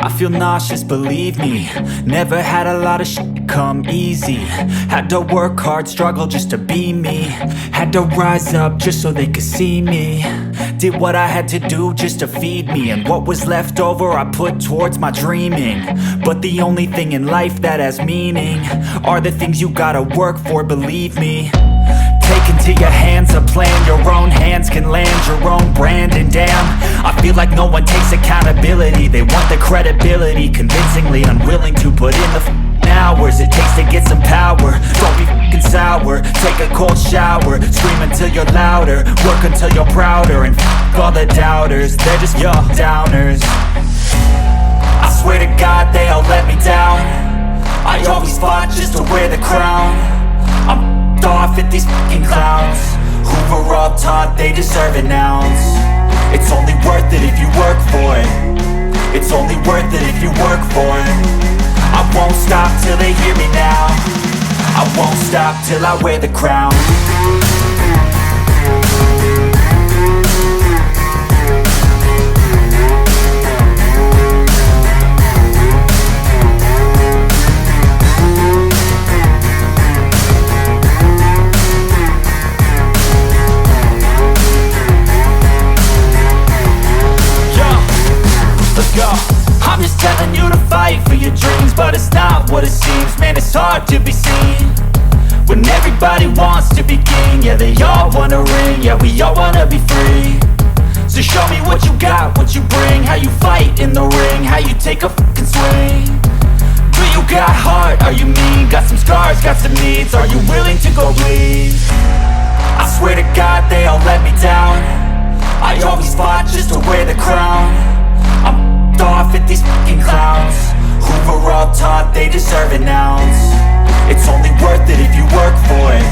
I feel nauseous, believe me. Never had a lot of shit come easy. Had to work hard, struggle just to be me. Had to rise up just so they could see me. Did what I had to do just to feed me, and what was left over I put towards my dreaming. But the only thing in life that has meaning are the things you gotta work for, believe me. Take into your hands a plan, your own hands can land your own brand. And damn, I feel like no one takes accountability. They want the credibility, convincingly unwilling to put in the hours it takes to get some power. Don't be f***ing sour, take a cold shower. Scream until you're louder, work until you're prouder. And f*** all the doubters, they're just your downers. I swear to God they all let me down. I always fought just to wear the crown. I'm off at these fucking clowns who were all taught they deserve an ounce. It's only worth it if you work for it. It's only worth it if you work for it. I won't stop till they hear me now. I won't stop till I wear the crown. I'm just telling you to fight for your dreams, but it's not what it seems. Man, it's hard to be seen when everybody wants to be king. Yeah, they all wanna ring, yeah, we all wanna be free. So show me what you got, what you bring, how you fight in the ring, how you take a fucking swing. Do you got heart, are you mean? Got some scars, got some needs, are you willing to go bleed? I swear to God they all let me down. I always fought just to wear the crown. I'm off at these fucking clowns who were all taught they deserve an ounce. It's only worth it if you work for it.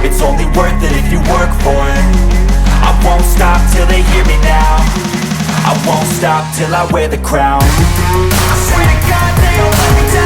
It's only worth it if you work for it. I won't stop till they hear me now. I won't stop till I wear the crown. I swear to God they all let me down.